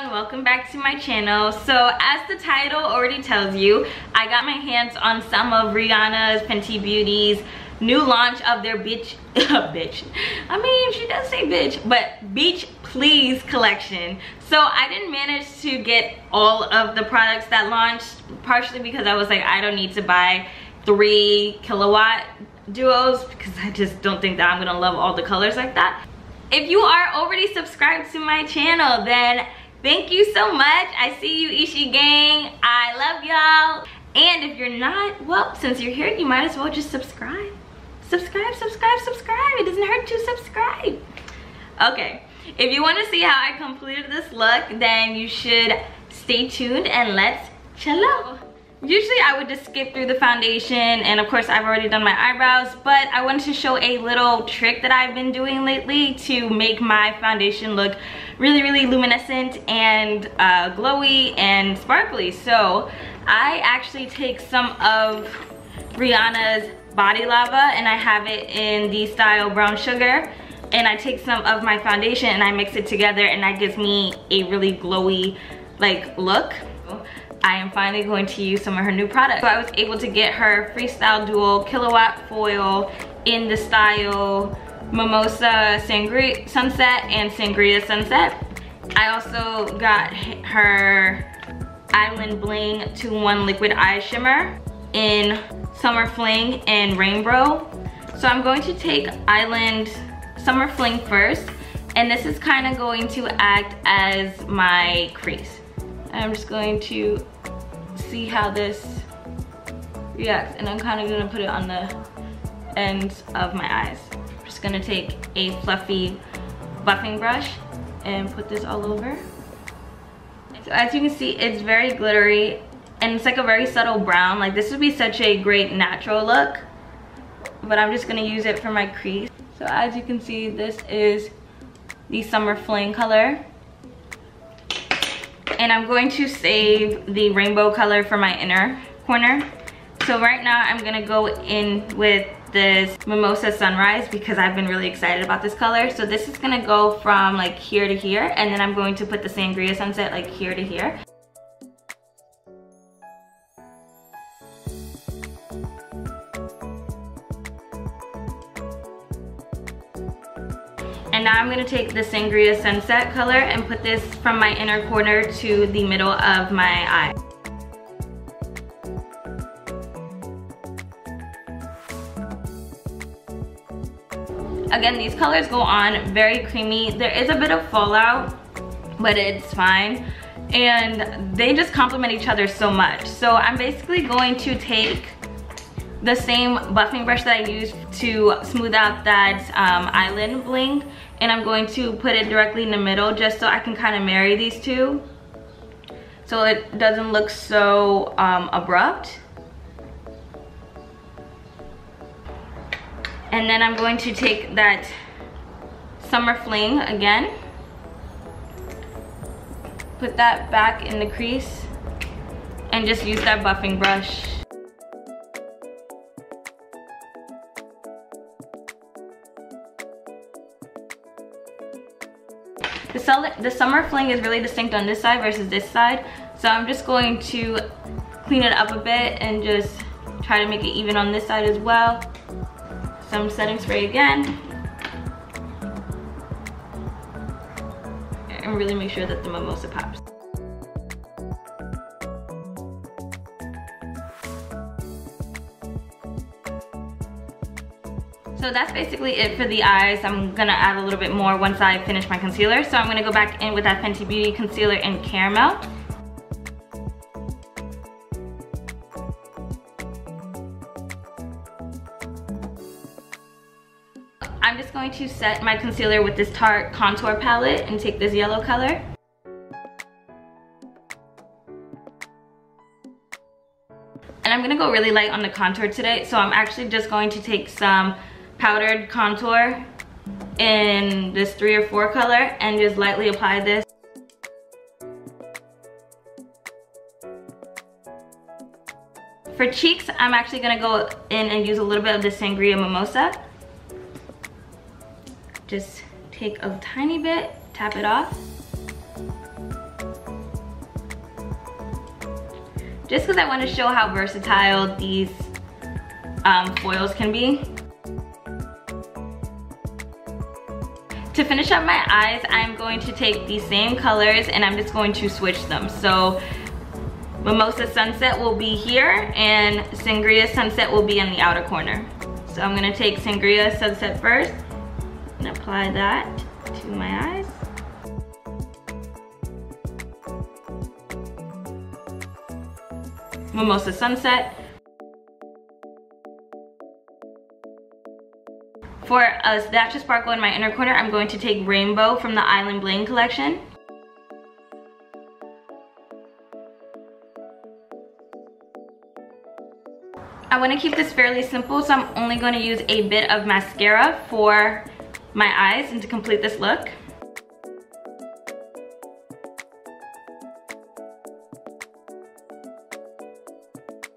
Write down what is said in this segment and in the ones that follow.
everyone, welcome back to my channel. So as the title already tells you, I got my hands on some of Rihanna's Fenty Beauty's new launch of their bitch, I mean, she does say bitch, but Beach Please collection. So I didn't manage to get all of the products that launched, partially because I was like, I don't need to buy 3 Killawatt duos because I just don't think that I'm gonna love all the colors like that. If you are already subscribed to my channel, then thank you so much. I see you, Ishi gang. I love y'all. And if you're not, well, since you're here, you might as well just subscribe. Subscribe. It doesn't hurt to subscribe. Okay, if you want to see how I completed this look, then you should stay tuned and let's chill out. Usually I would just skip through the foundation, and of course I've already done my eyebrows, but I wanted to show a little trick that I've been doing lately to make my foundation look really luminescent and glowy and sparkly. So I actually take some of Rihanna's Body Lava and I have it in the style Brown Sugar, and I take some of my foundation and I mix it together, and that gives me a really glowy like look. I am finally going to use some of her new products. So I was able to get her Freestyle Dual Killawatt Foil in the style Mimosa Sangria Sunset and Sangria Sunset. I also got her Island Bling 2-in-1 Liquid Eye Shimmer in Summer Fling and Rainbow. So I'm going to take Island Summer Fling first, and this is kind of going to act as my crease. I'm just going to see how this reacts, and I'm kind of going to put it on the ends of my eyes. I'm just going to take a fluffy buffing brush and put this all over. So as you can see, it's very glittery and it's like a very subtle brown. Like, this would be such a great natural look, but I'm just going to use it for my crease. So as you can see, this is the Summer Fling color. And I'm going to save the rainbow color for my inner corner. So right now I'm gonna go in with this Mimosa Sunrise because I've been really excited about this color. So this is gonna go from like here to here, and then I'm going to put the Sangria Sunset like here to here. And now I'm going to take the Sangria Sunset color and put this from my inner corner to the middle of my eye. Again, these colors go on very creamy. There is a bit of fallout, but it's fine. And they just complement each other so much. So I'm basically going to take the same buffing brush that I used to smooth out that Island Bling, and I'm going to put it directly in the middle just so I can kind of marry these two so it doesn't look so abrupt. And then I'm going to take that Summer Fling again, put that back in the crease, and just use that buffing brush. The Summer Fling is really distinct on this side versus this side, so I'm just going to clean it up a bit and just try to make it even on this side as well. Some setting spray again, and really make sure that the Mimosa pops. So that's basically it for the eyes. I'm gonna add a little bit more once I finish my concealer. So I'm gonna go back in with that Fenty Beauty concealer in Caramel. I'm just going to set my concealer with this Tarte contour palette and take this yellow color. And I'm gonna go really light on the contour today. So I'm actually just going to take some powdered contour in this 3 or 4 color and just lightly apply this. For cheeks, I'm actually gonna go in and use a little bit of the Sangria Mimosa. Just take a tiny bit, tap it off. just because I want to show how versatile these foils can be. To finish up my eyes, I'm going to take these same colors and I'm just going to switch them. So Mimosa Sunset will be here and Sangria Sunset will be on the outer corner. So I'm gonna take Sangria Sunset first and apply that to my eyes. Mimosa Sunset. For a dash of sparkle in my inner corner, I'm going to take Rainbow from the Island Bling collection. I want to keep this fairly simple, so I'm only going to use a bit of mascara for my eyes and to complete this look.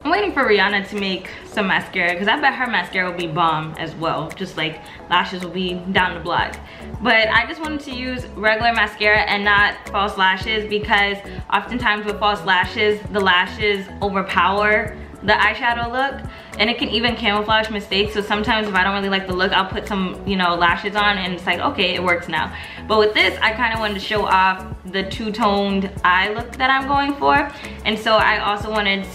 I'm waiting for Rihanna to make some mascara because I bet her mascara will be bomb as well. Just like lashes will be down the block. But I just wanted to use regular mascara and not false lashes because oftentimes with false lashes, the lashes overpower the eyeshadow look and it can even camouflage mistakes. So sometimes if I don't really like the look, I'll put some, you know, lashes on and it's like, okay, it works now. But with this, I kind of wanted to show off the two-toned eye look that I'm going for. And so I also wanted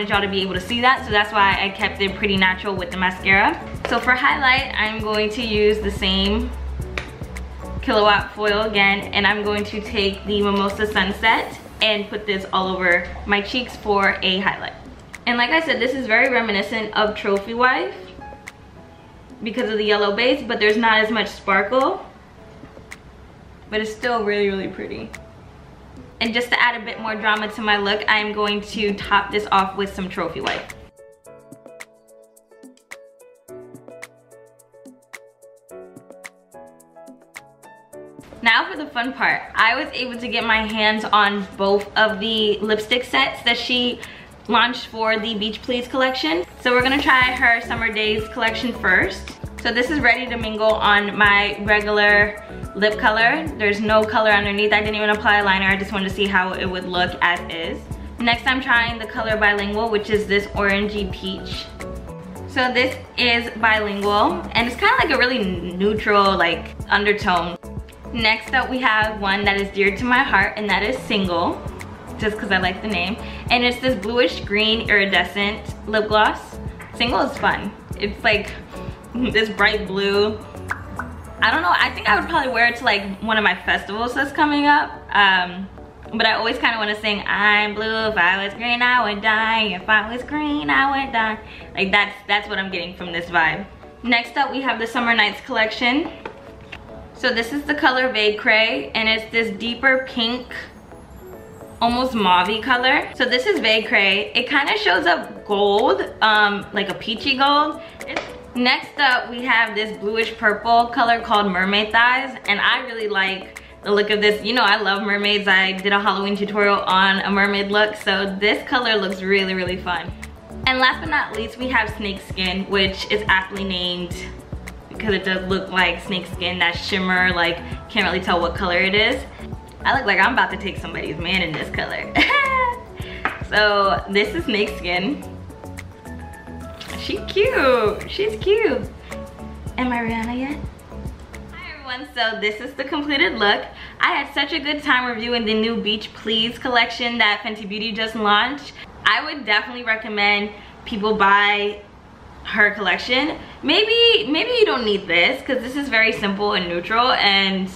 y'all to be able to see that, so that's why I kept it pretty natural with the mascara. So for highlight, I'm going to use the same Killawatt foil again, and I'm going to take the Mimosa Sunset and put this all over my cheeks for a highlight. And like I said, this is very reminiscent of Trophy Wife because of the yellow base, but there's not as much sparkle, but it's still really, really pretty. And just to add a bit more drama to my look, I'm going to top this off with some Trophy Wife. Now for the fun part. I was able to get my hands on both of the lipstick sets that she launched for the Beach Please collection. So we're gonna try her Summer Daze collection first. So this is ready to mingle on my regular lip color. There's no color underneath. I didn't even apply a liner. I just wanted to see how it would look as is. Next, I'm trying the color Bilingual, which is this orangey peach. So this is Bilingual, and it's kind of like a really neutral, like, undertone. Next up, we have one that is dear to my heart, and that is Single, just because I like the name. And it's this bluish green iridescent lip gloss. Single is fun. It's like this bright blue. I don't know, I think I would probably wear it to like one of my festivals that's coming up. But I always kind of want to sing, I'm blue, if I was green I would die, if I was green I would die. Like that's what I'm getting from this vibe. Next up we have the Summer Nights collection. So this is the color Vague and it's this deeper pink, almost mauve-y color. So this is Vague. It kind of shows up gold, like a peachy gold. Next up, we have this bluish purple color called Mermaid Thighs, and I really like the look of this. You know, I love mermaids. I did a Halloween tutorial on a mermaid look, so this color looks really, really fun. And last but not least, we have Snake Skin, which is aptly named because it does look like snake skin, that shimmer, like, can't really tell what color it is. I look like I'm about to take somebody's man in this color. So this is Snake Skin. She's cute. She's cute. Am I Rihanna yet? Hi everyone, so this is the completed look. I had such a good time reviewing the new Beach Please collection that Fenty Beauty just launched. I would definitely recommend people buy her collection. Maybe you don't need this because this is very simple and neutral and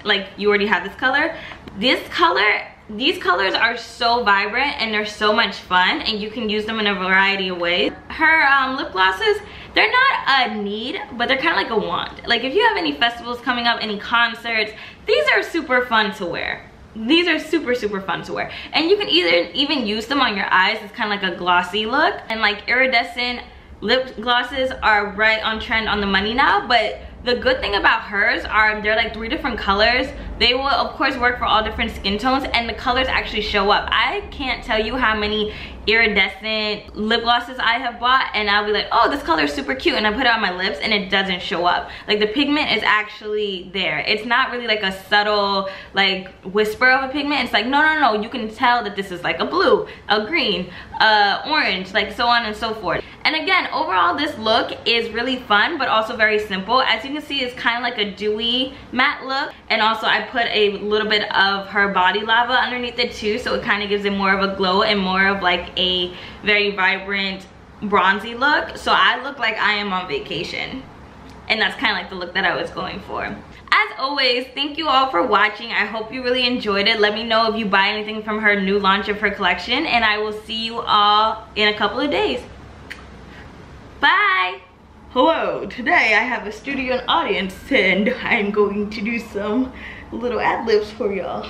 like you already have this color. These colors are so vibrant and they're so much fun and you can use them in a variety of ways. Her lip glosses, they're not a need, but they're kind of like a want. Like if you have any festivals coming up, any concerts, these are super fun to wear. These are super, super fun to wear. And you can even use them on your eyes. It's kind of like a glossy look. And like iridescent lip glosses are right on trend on the money now, but the good thing about hers are they're like 3 different colors, They will of course work for all different skin tones, and the colors actually show up. I can't tell you how many iridescent lip glosses I have bought, and I'll be like, oh, this color is super cute, and I put it on my lips and it doesn't show up. Like, the pigment is actually there. It's not really like a subtle like whisper of a pigment. It's like, no, you can tell that this is like a blue, a green, orange, like so on and so forth. And again, overall this look is really fun but also very simple. As you can see, it's kind of like a dewy matte look, and also I put a little bit of her body lava underneath it too, so it kind of gives it more of a glow and more of like a very vibrant bronzy look. So I look like I am on vacation, and that's kind of like the look that I was going for. As always, thank you all for watching. I hope you really enjoyed it. Let me know if you buy anything from her new launch of her collection, and I will see you all in a couple of days. Bye. Hello, today I have a studio audience and I'm going to do some little ad-libs for y'all.